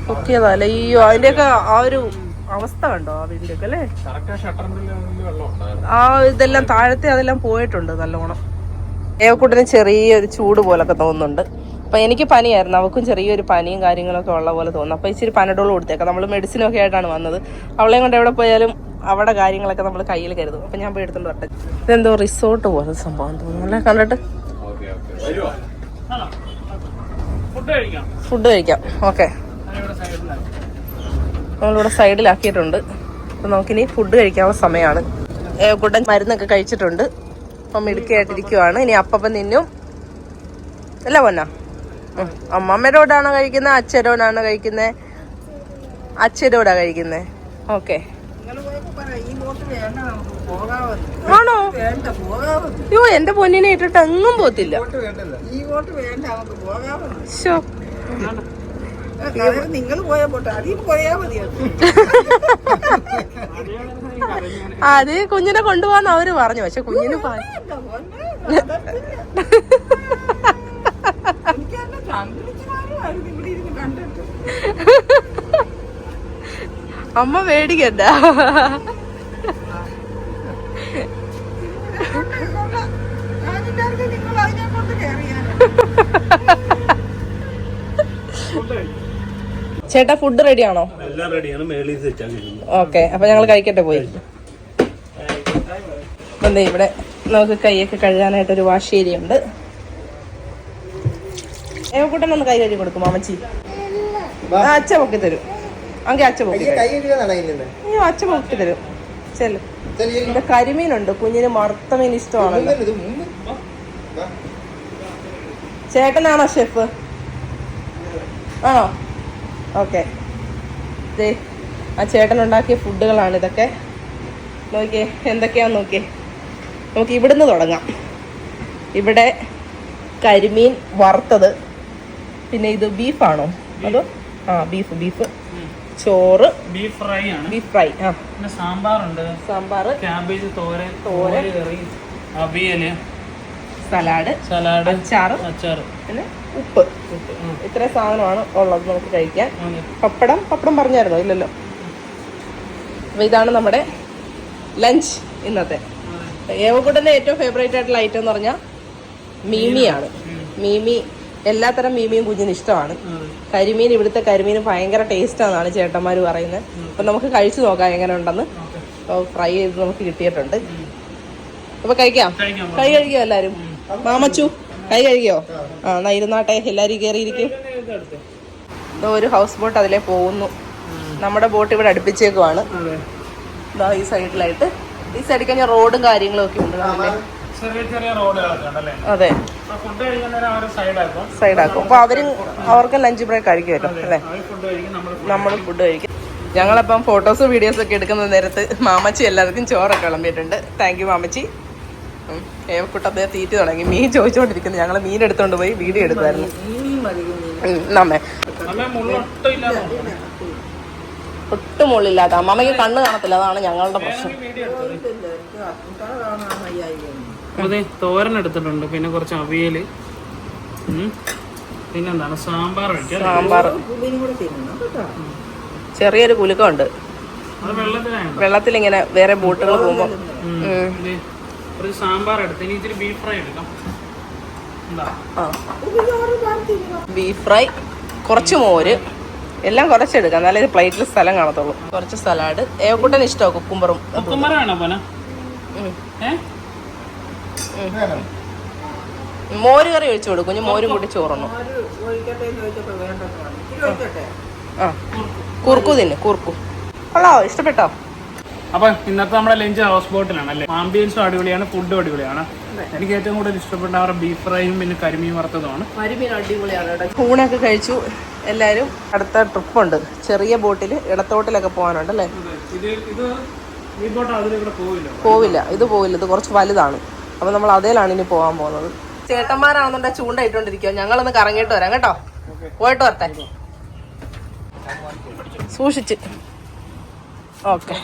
പൊക്കിയതല്ലേ? അയ്യോ, അതിന്റെയൊക്കെ ആ ഒരു അവസ്ഥ കണ്ടോ ആ വീടിന്റെ ഒക്കെ അല്ലേ? ആ ഇതെല്ലാം താഴത്തെ അതെല്ലാം പോയിട്ടുണ്ട് നല്ലോണം. ഏവക്കൂട്ടിന് ചെറിയൊരു ചൂട് പോലൊക്കെ തോന്നുന്നുണ്ട്. അപ്പൊ എനിക്ക് പനിയായിരുന്നു, അവക്കും ചെറിയൊരു പനിയും കാര്യങ്ങളൊക്കെ ഉള്ള പോലെ തോന്നുന്നു. അപ്പൊ ഇച്ചിരി പനഡോൾ കൊടുത്തേക്കാം. നമ്മൾ മെഡിസിനൊക്കെ ആയിട്ടാണ് വന്നത്. അവളെയും കൊണ്ട് എവിടെ പോയാലും അവിടെ കാര്യങ്ങളൊക്കെ നമ്മൾ കയ്യിൽ കരുതും. അപ്പൊ ഞാൻ പോയി എടുത്തോണ്ട് വരട്ടെ. ഇതെന്തോ റിസോർട്ട് പോലെ സംഭവം തോന്നുന്നു അല്ലേ കണ്ടിട്ട്? ഫുഡ് കഴിക്കാം. ഓക്കെ, നമ്മളിവിടെ സൈഡിലാക്കിയിട്ടുണ്ട്. അപ്പൊ നമുക്കിനി ഫുഡ് കഴിക്കാനുള്ള സമയമാണ്. ഏവക്കൂട്ടൻ മരുന്നൊക്കെ കഴിച്ചിട്ടുണ്ട്. അപ്പം മിടുക്കിയായിട്ടിരിക്കുവാണ്. ഇനി അപ്പം നിന്നും അല്ല പൊന്നാ? അമ്മമ്മരോടാണോ കഴിക്കുന്നത്, അച്ഛരോടാണോ കഴിക്കുന്നത്? അച്ഛരോടാ കഴിക്കുന്നത്. ഓക്കെ, ആണോ? അയ്യോ, എന്റെ പൊന്നിനെ ഇട്ടിട്ട് എങ്ങും പോത്തില്ല. നിങ്ങൾ പോയാ പോട്ടെ, അതിൽ പോയാ മതിയാണ്. അത് കുഞ്ഞിനെ കൊണ്ടുപോകാന്ന് അവര് പറഞ്ഞു, പക്ഷെ കുഞ്ഞിന് അമ്മ പേടിക്കണ്ട. ചേട്ടാ ഫുഡ് റെഡിയാണോ? ഓക്കെ, അപ്പൊ ഞങ്ങൾ കഴിക്കട്ടെ പോയി. അതെ, ഇവിടെ നമുക്ക് കൈയൊക്കെ കഴുകാനായിട്ടൊരു വാഷ് ഏരിയ ഉണ്ട്. ഏവക്കൂട്ടനൊന്ന് കൈ കഴുകി കൊടുക്കും അമ്മച്ചി. അച്ഛ പൊക്കി തരും. അങ്കി അച്ഛ പൊക്കി അയ്യോ, അച്ഛ പൊക്കി തരും. ചെല്ലും. ഇവിടെ കരിമീനുണ്ട്, കുഞ്ഞിന് മറുത്തമീൻ ഇഷ്ടമാണല്ലോ. ചേട്ടനാണോ ഷെഫ്? ആണോ? ഓക്കെ, ആ ചേട്ടൻ ഉണ്ടാക്കിയ ഫുഡുകളാണ് ഇതൊക്കെ. നോക്കിയേ എന്തൊക്കെയാന്ന് നോക്കിയേ. നമുക്ക് ഇവിടുന്ന് തുടങ്ങാം. ഇവിടെ കരിമീൻ വറുത്തത്, പിന്നെ ഇത് ബീഫാണോ അതോ? ആ, ബീഫ്. ചോറ്, ബീഫ് ഫ്രൈ. ആ, സാമ്പാർ, ക്യാബേജ് തോരൻ, കറി, അവിയല്, സലാഡ്, അച്ചാറ്, പിന്നെ ഉപ്പ്. ഇത്രയും സാധനമാണ് ഉള്ളത് നമുക്ക് കഴിക്കാൻ. പപ്പടം പറഞ്ഞായിരുന്നോ? ഇല്ലല്ലോ. അപ്പൊ ഇതാണ് നമ്മുടെ ലഞ്ച് ഇന്നത്തെ. ഏവക്കൂട്ടന്റെ ഏറ്റവും ഫേവറേറ്റ് ആയിട്ടുള്ള ഐറ്റം എന്ന് പറഞ്ഞാൽ മീമിയാണ്. മീമി, എല്ലാത്തരം മീമിയും കുഞ്ഞിന് ഇഷ്ടമാണ്. കരിമീൻ, ഇവിടുത്തെ കരിമീൻ ഭയങ്കര ടേസ്റ്റ് ആണെന്നാണ് ചേട്ടന്മാർ പറയുന്നത്. അപ്പൊ നമുക്ക് കഴിച്ചു നോക്കാം എങ്ങനെ ഉണ്ടെന്ന്. അപ്പോൾ ഫ്രൈ ചെയ്ത് നമുക്ക് കിട്ടിയിട്ടുണ്ട്. അപ്പൊ കഴിക്കാം. കൈ കഴുകിയോ എല്ലാരും? മാമച്ചു കൈ കഴുകിയോ? ആ, എന്നാ ഇരുന്നാട്ടെ, എല്ലാരും കയറിയിരിക്കും. ഒരു ഹൗസ് ബോട്ട് അതിലേ പോകുന്നു. നമ്മുടെ ബോട്ട് ഇവിടെ അടുപ്പിച്ചേക്കുവാണ്. ഇതാ ഈ സൈഡിലായിട്ട്. ഈ സൈഡിൽ കഴിഞ്ഞാൽ റോഡും കാര്യങ്ങളും ഒക്കെ ഉണ്ട്. അതെ, സൈഡാക്കും. അപ്പൊ അവർക്ക് ലഞ്ച് ബ്രേക്ക് കഴിക്കുമല്ലോ അല്ലേ? നമ്മൾ ഫുഡ് കഴിക്കും. ഞങ്ങളപ്പം ഫോട്ടോസ് വീഡിയോസ് ഒക്കെ എടുക്കുന്ന നേരത്ത് മാമച്ചി എല്ലാവർക്കും ചോറൊക്കെ വിളമ്പിയിട്ടുണ്ട്. Thank you മാമച്ചി. ഏവക്കുട്ടത്തെ തീറ്റി തുടങ്ങി. മീൻ ചോദിച്ചുകൊണ്ടിരിക്കുന്നു. ഞങ്ങൾ മീൻ എടുത്തോണ്ട് പോയി വീഡിയോ എടുക്കുമായിരുന്നു. ഒട്ടും മുള്ളില്ലാത്ത അമ്മമ്മയ്ക്ക് കണ്ണ് കാണത്തില്ല, അതാണ് ഞങ്ങളുടെ പ്രശ്നം. അതെ, തോരൻ എടുത്തിട്ടുണ്ട്, പിന്നെ കുറച്ച് അവിയല്, പിന്നെന്താണ് സാമ്പാർ. ചെറിയൊരു കുലുക്കമുണ്ട് വെള്ളത്തിൽ, ഇങ്ങനെ വേറെ ബോട്ടുകൾ പോകുമ്പോ. സാമ്പാർ എടുത്ത് ഇനി ഇത്തിരി ബീഫ് ഫ്രൈ എടുക്കാം. ബീഫ് ഫ്രൈ, കുറച്ച് മോര്, എല്ലാം കുറച്ചെടുക്കാം, എന്നാലേ പ്ലേറ്റിൽ സ്ഥലം കാണത്തുള്ളൂ. കുറച്ച് സലാഡ്. ഏവക്കൂട്ടന് ഇഷ്ടമാണ് കുക്കുംബറും. മോര് കറി ഒഴിച്ചു കൊടുക്കും, കുഞ്ഞ് മോരും കൂടി ചോറുന്നു. ഒഴിക്കട്ടെ എന്ന് ചോദിച്ചപ്പോൾ വേണ്ടെന്ന് പറഞ്ഞു. ഇച്ചിരി ഒഴിക്കട്ടെ. ആ കുറുക്കു തിന്നെ, കുറുക്കു കൊള്ളാവോ, ഇഷ്ടപ്പെട്ടോ? അപ്പൊ ഇന്നത്തെ നമ്മുടെ ലഞ്ച് ഹൗസ് ബോട്ടിലാണ് അല്ലേ. ആംബിയൻസും അടിപൊളിയാണ്, ഫുഡും അടിപൊളിയാണ്. എനിക്ക് ഏറ്റവും കൂടുതൽ ഇഷ്ടപ്പെട്ട അവരുടെ ബീഫ് ഫ്രൈയും പിന്നെ കരിമീൻ വറുത്തതുമാണ്. കരിമീൻ അടിപൊളിയാണ്. ഊണൊക്കെ കഴിച്ചു എല്ലാവരും. അടുത്ത ട്രിപ്പുണ്ട്, ചെറിയ ബോട്ടിൽ ഇടത്തോട്ടിലൊക്കെ പോകാനുണ്ട് അല്ലേ. പോവില്ല, ഇത് പോവില്ല, ഇത് കുറച്ച് വലുതാണ്. അപ്പൊ നമ്മൾ അതേലാണ് ഇനി പോകാൻ പോകുന്നത്. ചേട്ടന്മാരാണെന്നുണ്ടെ ചൂണ്ട ഇട്ടോണ്ടിരിക്കുക. ഞങ്ങളൊന്ന് കറങ്ങിയിട്ട് വരാം കേട്ടോ. പോയിട്ട് വരട്ടെ, സൂക്ഷിച്ച്. ഓക്കെ,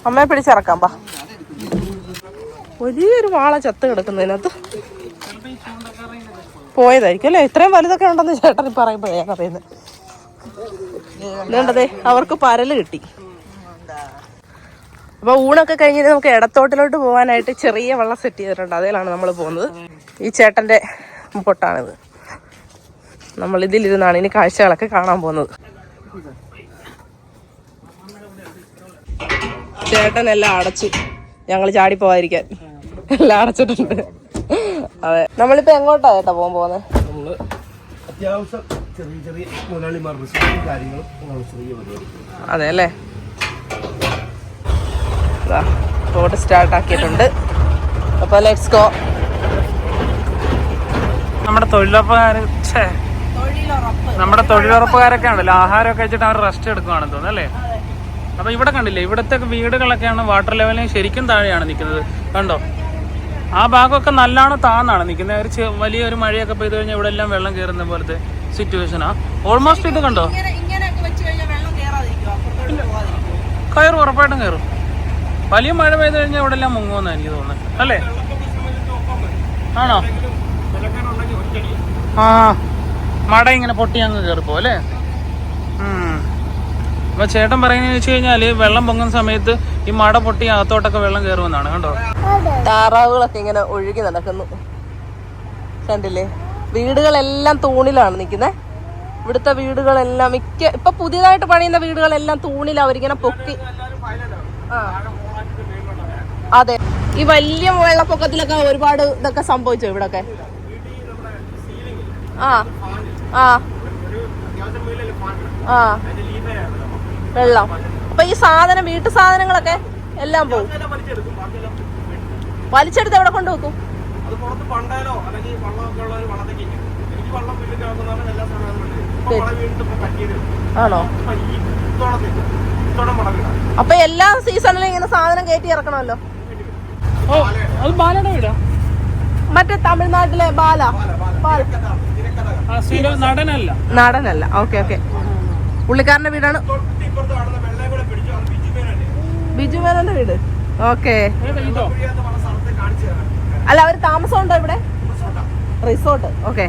അമ്മയെ പിടിച്ചിറക്കാം. പാ, വലിയൊരു വാള ചത്ത് കിടക്കുന്നതിനകത്ത് പോയതായിരിക്കും അല്ലേ. ഇത്രയും വലുതൊക്കെ ഉണ്ടെന്ന് ചേട്ടൻ പറയുമ്പോഴേ ഞാൻ അറിയുന്നത്. വേണ്ടതേ അവർക്ക് പരല് കിട്ടി. അപ്പൊ ഊണൊക്കെ കഴിഞ്ഞിട്ട് നമുക്ക് ഇടത്തോട്ടിലോട്ട് പോകാനായിട്ട് ചെറിയ വെള്ളം സെറ്റ് ചെയ്തിട്ടുണ്ട്. അതിലാണ് നമ്മൾ പോകുന്നത്. ഈ ചേട്ടന്റെ പൊട്ടാണിത്. നമ്മൾ ഇതിലിരുന്നാണ് ഇനി കാഴ്ചകളൊക്കെ കാണാൻ പോകുന്നത്. ചേട്ടൻ എല്ലാം അടച്ചു, ഞങ്ങൾ ചാടി പോവാതിരിക്കാൻ എല്ലാം അടച്ചിട്ടുണ്ട്. അതെ, നമ്മളിപ്പോ എങ്ങോട്ടാ ചേട്ടാ പോകാൻ പോകുന്നത്? നമ്മള് അത്യാവശ്യം ചെറിയ ചെറിയ മുതലാളിമാർ കാര്യങ്ങളും അതെ അല്ലേ. റോഡ് സ്റ്റാർട്ട് ആക്കിയിട്ടുണ്ട്. അപ്പൊ ലെറ്റ്സ് ഗോ. നമ്മുടെ തൊഴിലുറപ്പുകാരൊക്കെ ഉണ്ടല്ലോ, ആഹാരമൊക്കെ കഴിച്ചിട്ട് അവർ റെസ്റ്റ് എടുക്കുവാണെന്ന് തോന്നുന്നു അല്ലേ. അപ്പൊ ഇവിടെ കണ്ടില്ലേ, ഇവിടുത്തെ വീടുകളൊക്കെയാണ് വാട്ടർ ലെവലിന് ശരിക്കും താഴെയാണ് നിൽക്കുന്നത്. കണ്ടോ, ആ ഭാഗമൊക്കെ നല്ലോണം താന്നാണ് നിൽക്കുന്നത്. ഒരു വലിയൊരു മഴയൊക്കെ പെയ്ത് കഴിഞ്ഞാൽ ഇവിടെ എല്ലാം വെള്ളം കയറുന്ന പോലത്തെ സിറ്റുവേഷനാ ഓൾമോസ്റ്റ്. ഇത് കണ്ടോ, കയറും, ഉറപ്പായിട്ടും കയറും. വലിയ മഴ പെയ്ത് കഴിഞ്ഞാൽ ഇവിടെ എല്ലാം മുങ്ങുമെന്നാണ് എനിക്ക് തോന്നുന്നത് അല്ലേ. ആണോ? ആ, മട ഇങ്ങനെ പൊട്ടി അങ്ങ് കയറിപ്പോ അല്ലേ. അപ്പൊ ചേട്ടൻ പറയുന്നത് വെച്ച് കഴിഞ്ഞാല് വെള്ളം പൊങ്ങുന്ന സമയത്ത് ഈ മട പൊട്ടി അകത്തോട്ടൊക്കെ വെള്ളം കയറുമെന്നാണ്. കണ്ടോ, താറാവുകളൊക്കെ ഇങ്ങനെ ഒഴുകി നടക്കുന്നു, കണ്ടില്ലേ. വീടുകളെല്ലാം തൂണിലാണ് നിൽക്കുന്നത്. ഇവിടുത്തെ വീടുകളെല്ലാം ഇപ്പൊ പുതിയതായിട്ട് പണിയുന്ന വീടുകളെല്ലാം തൂണിൽ അവരിങ്ങനെ പൊക്കി. ആ അതെ, ഈ വലിയ വെള്ളപ്പൊക്കത്തിലൊക്കെ ഒരുപാട് ഇതൊക്കെ സംഭവിച്ചോ ഇവിടൊക്കെ. ആ ആ ആ വെള്ളം. അപ്പൊ ഈ സാധനം, വീട്ടു സാധനങ്ങളൊക്കെ എല്ലാം പോകും. വലിച്ചെടുത്ത് എവിടെ കൊണ്ട് വെക്കും? ആണോ? അപ്പൊ എല്ലാ സീസണിലും ഇങ്ങനെ സാധനം കയറ്റി ഇറക്കണമല്ലോ. മറ്റേ തമിഴ്നാട്ടിലെ നാടനല്ല. ഓക്കെ ഓക്കെ, പുള്ളിക്കാരന്റെ വീടാണ്. ബിജു മേനോന്റെ വീട്. ഓക്കെ, അല്ല അവര് താമസം ഉണ്ടോ ഇവിടെ? റിസോർട്ട്. ഓക്കെ,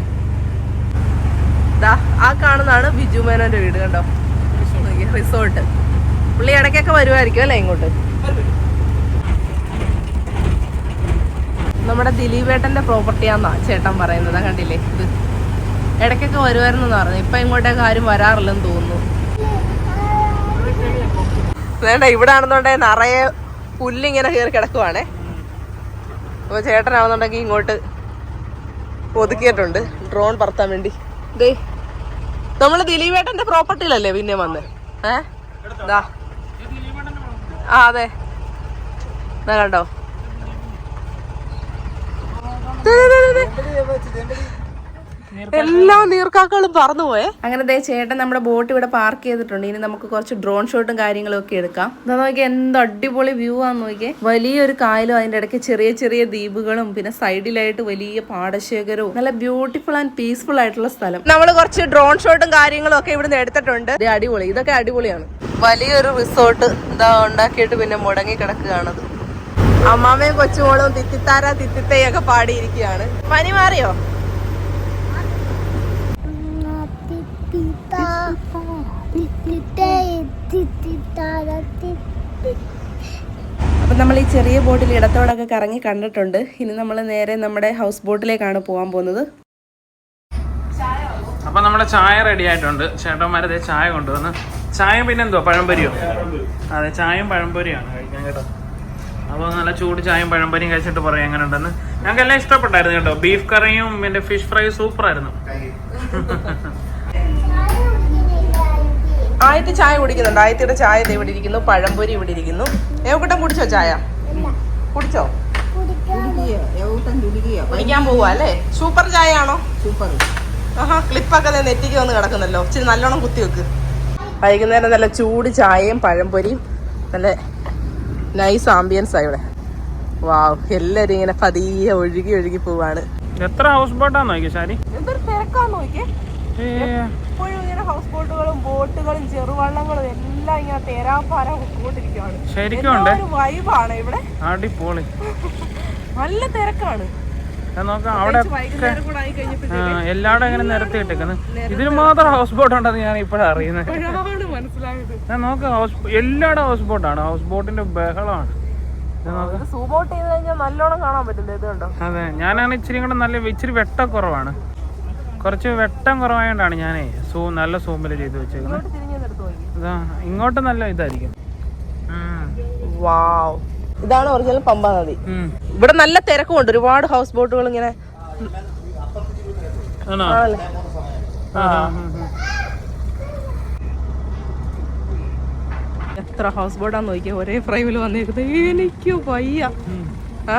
ആ കാണുന്നതാണ് ബിജു മേനോന്റെ വീട്. കണ്ടോ, റിസോർട്ട്. പുള്ളി ഇടയ്ക്കൊക്കെ വരുമായിരിക്കും അല്ലേ ഇങ്ങോട്ട്. നമ്മുടെ ദിലീപേട്ടന്റെ പ്രോപ്പർട്ടിയാന്നാ ചേട്ടൻ പറയുന്നത്. കണ്ടില്ലേ, ഇത് ഇടയ്ക്കൊക്കെ വരുമായിരുന്നെന്ന് പറഞ്ഞു. ഇപ്പൊ ഇങ്ങോട്ടേക്ക് ആരും വരാറില്ലെന്ന് തോന്നുന്നു. വേണ്ട, ഇവിടെ ആണെന്നുണ്ടെങ്കിൽ നിറയെ പുല്ലിങ്ങനെ കയറി കിടക്കുവാണേ. അപ്പൊ ചേട്ടനാണെന്നുണ്ടെങ്കിൽ ഇങ്ങോട്ട് ഒതുക്കിയിട്ടുണ്ട് ഡ്രോൺ പറത്താൻ വേണ്ടി. ദേ, നമ്മള് ദിലീപേട്ടന്റെ പ്രോപ്പർട്ടിയിലല്ലേ പിന്നെ വന്ന്. ആ അതെ, കണ്ടോ. എല്ലാ നീർക്കാക്കളും പറന്നുപോയെ. അങ്ങനെ ദേ ചേട്ടൻ നമ്മുടെ ബോട്ട് ഇവിടെ പാർക്ക് ചെയ്തിട്ടുണ്ട്. ഇനി നമുക്ക് കുറച്ച് ഡ്രോൺ ഷോട്ടും കാര്യങ്ങളും ഒക്കെ എടുക്കാം. എന്താ നോക്കിയാൽ എന്ത് അടിപൊളി വ്യൂ ആന്ന് നോക്കിയേ. വലിയൊരു കായലും അതിന്റെ ഇടയ്ക്ക് ചെറിയ ചെറിയ ദ്വീപുകളും പിന്നെ സൈഡിലായിട്ട് വലിയ പാടശേഖരവും നല്ല ബ്യൂട്ടിഫുൾ ആൻഡ് പീസ്ഫുൾ ആയിട്ടുള്ള സ്ഥലം. നമ്മൾ കുറച്ച് ഡ്രോൺ ഷോട്ടും കാര്യങ്ങളും ഒക്കെ ഇവിടുന്ന് എടുത്തിട്ടുണ്ട്. അടിപൊളി, ഇതൊക്കെ അടിപൊളിയാണ്. വലിയൊരു റിസോർട്ട് ഇതാ ഉണ്ടാക്കിയിട്ട് പിന്നെ മുടങ്ങി കിടക്കുകയാണത്. അമ്മാമ്മയും കൊച്ചുമോളും തിത്തിത്താര തിത്തിത്തയൊക്കെ പാടിയിരിക്കുകയാണ്. പനി മാറിയോ? അപ്പം നമ്മൾ ഈ ചെറിയ ബോട്ടിൽ ഇടത്തോടൊക്കെ കറങ്ങി കണ്ടിട്ടുണ്ട്. ഇനി നമ്മൾ നേരെ നമ്മുടെ ഹൗസ് ബോട്ടിലേക്കാണ് പോകാൻ പോകുന്നത്. അപ്പൊ നമ്മുടെ ചായ റെഡി ആയിട്ടുണ്ട്. ചേട്ടന്മാരതേ ചായ കൊണ്ടുവന്ന്. ചായ പിന്നെന്തോ പഴംപൊരിയോ? അതെ, ചായയും പഴംപൊരിയാണ് കഴിക്കാൻ കേട്ടോ. അപ്പോൾ നല്ല ചൂട് ചായയും പഴംപരിയും കഴിച്ചിട്ട് പറയാം എങ്ങനെ ഉണ്ടെന്ന്. ഞങ്ങൾക്ക് എല്ലാം ഇഷ്ടപ്പെട്ടായിരുന്നു കേട്ടോ. ബീഫ് കറിയും പിന്നെ ഫിഷ് ഫ്രൈ സൂപ്പറായിരുന്നു. ആയത്തി ചായ കുടിക്കുന്നുണ്ട്. ആയത്തിയുടെ ചായ ഇവിടെ ഇരിക്കുന്നു, പഴംപൊരി ഇവിടെ ഇരിക്കുന്നു. ഏവക്കൂട്ടം കുടിച്ചോ ചായ? കുടിച്ചോ? കുടിക്കാൻ പോവാ അല്ലേ? സൂപ്പർ ചായ ആണോ? സൂപ്പർ. ആഹാ, ക്ലിപ്പൊക്കെ നെറ്റിക്ക് വന്ന് കിടക്കുന്നല്ലോ. ഇച്ചിരി നല്ലോണം കുത്തി വെക്ക്. വൈകുന്നേരം നല്ല ചൂട് ചായയും പഴംപൊരിയും, നല്ല നൈസ് ആംബിയൻസ് ആയി ഇവിടെ. വാവ്, എല്ലാരും ഇങ്ങനെ പതിയെ ഒഴുകി ഒഴുകി പോവാണ്. എത്ര ഹൗസ് ബോട്ടാന്ന് നോക്കിയ ശാരി? എന്തൊരു തിരക്കാന്ന് നോക്കിയേ. എപ്പോഴും ഇങ്ങനെ ഹൗസ് ബോട്ടുകളും ബോട്ടുകളും ചെറുവള്ളങ്ങളും എല്ലാം ഇങ്ങനെ തേരാപ്പാര കൊണ്ടിരിക്കുകയാണ്. ശരിക്കും ഒരു വൈബാണ് ഇവിടെ. അടിപൊളി, നല്ല തിരക്കാണ്. നോക്കാം അവിടെ വൈകുന്നേരം കൂടെ ആയി കഴിഞ്ഞപ്പോഴത്തേക്ക് എല്ലാവരും ഇങ്ങനെ നിരത്തി ഇട്ടേക്കുന്നത്. ഇതിന് മാത്രം ഹൗസ് ബോട്ട് ഉണ്ടെന്ന് ഞാൻ ഇപ്പോഴാണ് അറിയുന്നത്. മനസ്സിലായത്. ഞാൻ നോക്കാം, എല്ലായിടും ഹൗസ് ബോട്ടാണ്. ഹൗസ് ബോട്ടിന്റെ ബഹളമാണ്. സൂം ഔട്ട് ചെയ്ത് കഴിഞ്ഞാൽ നല്ലോണം കാണാൻ പറ്റില്ല. ഇത് കണ്ടോ? അതെ, ഞാനാണ് ഇച്ചിരി കൂടെ ഇച്ചിരി വെട്ടം കുറവാണ്. കുറച്ച് വെട്ടം കുറവായോണ്ടാണ് ഞാനേ നല്ല സൂമിൽ ചെയ്ത് വെച്ചേക്കുന്നത്. ഇങ്ങോട്ട് നല്ല ഇതായിരിക്കും. വാവ്, ഇതാണ് ഒറിജിനൽ പമ്പ നദി. ഇവിടെ നല്ല തിരക്കുണ്ട്. ഒരുപാട് ഹൗസ് ബോട്ടുകൾ ഇങ്ങനെ. എത്ര ഹൗസ് ബോട്ടാന്ന് നോക്കിയാ ഒരേ ഫ്രെയിമിൽ വന്നേക്കുന്നത്. എനിക്ക് വയ്യ. ആ,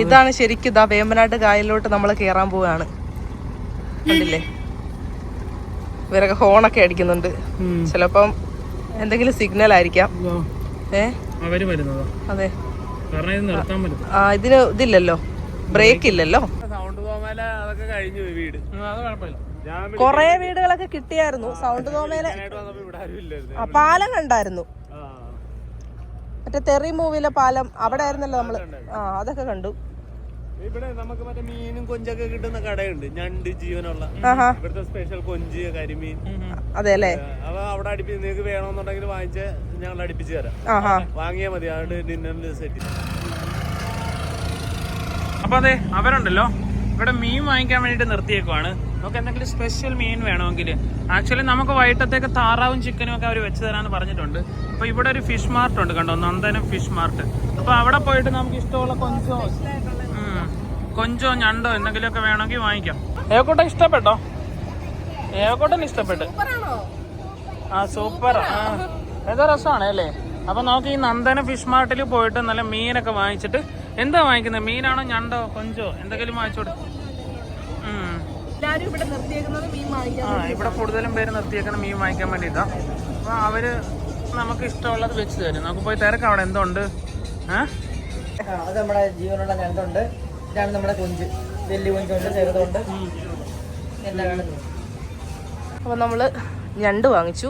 ഇതാണ് ശരിക്കും ഇതാ വേമ്പനാട്ട് കായലിലോട്ട് നമ്മൾ കേറാൻ പോവാണ്. കണ്ടില്ലേ, ഇവരൊക്കെ ഹോണൊക്കെ അടിക്കുന്നുണ്ട്. ചിലപ്പം എന്തെങ്കിലും സിഗ്നൽ ആയിരിക്കാം. അതെ, ആ, ഇതിന് ഇതില്ലല്ലോ, ബ്രേക്ക് ഇല്ലല്ലോ. കൊറേ വീടുകളൊക്കെ കിട്ടിയായിരുന്നു. സൗണ്ട് തോമേലെ പാലം കണ്ടായിരുന്നു. മറ്റേ തെറി മൂവിയിലെ പാലം അവിടെ ആയിരുന്നല്ലോ നമ്മള്. ആ, അതൊക്കെ കണ്ടു. ഇവിടെ നമുക്ക് മറ്റേ മീനും കൊഞ്ചൊക്കെ കിട്ടുന്ന കടയുണ്ട്, ഞണ്ട് ജീവനുള്ള. ഇവിടുത്തെ സ്പെഷ്യൽ കൊഞ്ച്, കരിമീൻ. അതെ അല്ലേ? അപ്പൊ അവിടെ അടുപ്പിച്ച് നിങ്ങൾക്ക് വേണമെന്നുണ്ടെങ്കിൽ വാങ്ങിച്ച് ഞങ്ങൾ അടുപ്പിച്ച് തരാം. വാങ്ങിയാൽ മതി, അവിടെ ഡിന്നറിന് സെറ്റ്. അപ്പൊ അതെ, അവരുണ്ടല്ലോ ഇവിടെ മീൻ വാങ്ങിക്കാൻ വേണ്ടിട്ട് നിർത്തിയേക്കുവാണ്. നമുക്ക് എന്തെങ്കിലും സ്പെഷ്യൽ മീൻ വേണമെങ്കിൽ ആക്ച്വലി നമുക്ക് വൈകിട്ടത്തേക്ക് താറാവും ചിക്കനും ഒക്കെ അവർ വെച്ച് തരാമെന്ന് പറഞ്ഞിട്ടുണ്ട്. അപ്പൊ ഇവിടെ ഒരു ഫിഷ് മാർട്ട് ഉണ്ട് കണ്ടോ, നന്ദനം ഫിഷ് മാർട്ട്. അപ്പൊ അവിടെ പോയിട്ട് നമുക്ക് ഇഷ്ടമുള്ള കൊഞ്ചോ ഞണ്ടോ എന്തെങ്കിലുമൊക്കെ വേണമെങ്കിൽ വാങ്ങിക്കാം. ഏവക്കോട്ട ഇഷ്ടപ്പെട്ടോ? ഏവക്കോട്ടന് ഇഷ്ടപ്പെട്ട്. ആ, സൂപ്പർ. ഏതോ രസമാണ് അല്ലേ? അപ്പൊ നമുക്ക് ഈ നന്ദന ഫിഷ് മാർട്ടിൽ പോയിട്ട് നല്ല മീനൊക്കെ വാങ്ങിച്ചിട്ട്, എന്താ വാങ്ങിക്കുന്നത്? മീനാണോ ഞണ്ടോ കൊഞ്ചോ എന്തെങ്കിലും വാങ്ങിച്ചോട്. ഇവിടെ കൂടുതലും പേര് നിർത്തിയേക്കുന്ന മീൻ വാങ്ങിക്കാൻ വേണ്ടിയിട്ടാ. അപ്പൊ അവര് നമുക്ക് ഇഷ്ടമുള്ളത് വെച്ച് തരും. നമുക്ക് പോയി തിരക്കാം അവിടെ എന്തുണ്ട്. അത് നമ്മുടെ ജീവനുള്ള ഞണ്ടുണ്ട്. ഇതാണ് നമ്മുടെ കൊഞ്ച്. വലിയ കൊഞ്ചുണ്ട്, ചെറുതുണ്ട്. അപ്പൊ നമ്മള് ഞണ്ട് വാങ്ങിച്ചു.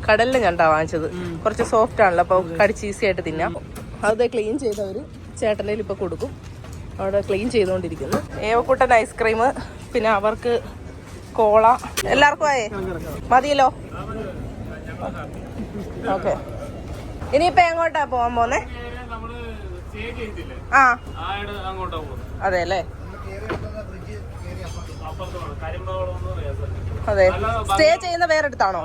കടലിലെ ഞണ്ടാ വാങ്ങിച്ചത്. കുറച്ച് സോഫ്റ്റ് ആണല്ലോ, അപ്പൊ കടിച്ച് ഈസി ആയിട്ട് തിന്നാം. അത് ക്ലീൻ ചെയ്തവര് ചേട്ടൻ്റെ ഇപ്പൊ കൊടുക്കും. അവിടെ ക്ലീൻ ചെയ്തുകൊണ്ടിരിക്കുന്നു. ഏവക്കൂട്ടൻ ഐസ്ക്രീം, പിന്നെ അവർക്ക് കോള. എല്ലാവർക്കും ആയേ മതിയല്ലോ? ഓക്കെ, ഇനിയിപ്പോ എങ്ങോട്ടാ പോവാൻ പോന്നെ? ആ, അതെ അല്ലേ? അതെ, സ്റ്റേ ചെയ്യുന്ന വേറെ അടുത്താണോ?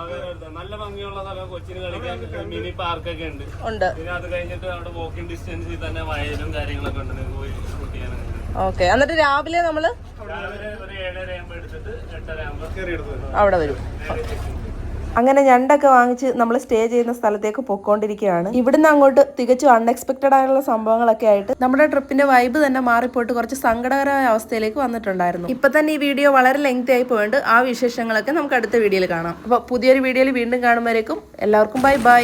നല്ല ഭംഗിയുള്ള സ്ഥലം, കൊച്ചിന് കളിക്കാൻ മിനി പാർക്കൊക്കെ ഉണ്ട്. പിന്നെ അത് കഴിഞ്ഞിട്ട് അവിടെ വാക്കിംഗ് ഡിസ്റ്റൻസിൽ തന്നെ വയലും കാര്യങ്ങളൊക്കെ ഉണ്ട്. നിങ്ങൾക്ക് പോയി ഷൂട്ട് ചെയ്യാനൊക്കെ. ഓക്കെ, എന്നിട്ട് രാവിലെ നമ്മള് ഒരു 7:30 ആകുമ്പോൾ എടുത്തിട്ട് 8:30 ആകുമ്പോൾ കയറി എടുത്തു അവിടെ വരും. അങ്ങനെ ഞണ്ടൊക്കെ വാങ്ങിച്ച് നമ്മൾ സ്റ്റേ ചെയ്യുന്ന സ്ഥലത്തേക്ക് പൊക്കോണ്ടിരിക്കുകയാണ്. ഇവിടുന്ന് അങ്ങോട്ട് തികച്ചും അൺഎക്സ്പെക്റ്റഡ് ആയിട്ടുള്ള സംഭവങ്ങളൊക്കെ ആയിട്ട് നമ്മുടെ ട്രിപ്പിന്റെ വൈബ് തന്നെ മാറിപ്പോയിട്ട് കുറച്ച് സങ്കടകരമായ അവസ്ഥയിലേക്ക് വന്നിട്ടുണ്ടായിരുന്നു. ഇപ്പൊ തന്നെ ഈ വീഡിയോ വളരെ ലെങ്തി ആയി പോയിട്ട് ആ വിശേഷങ്ങളൊക്കെ നമുക്ക് അടുത്ത വീഡിയോയിൽ കാണാം. അപ്പൊ പുതിയൊരു വീഡിയോയിൽ വീണ്ടും കാണുമ്പോഴേക്കും എല്ലാവർക്കും ബൈ ബൈ.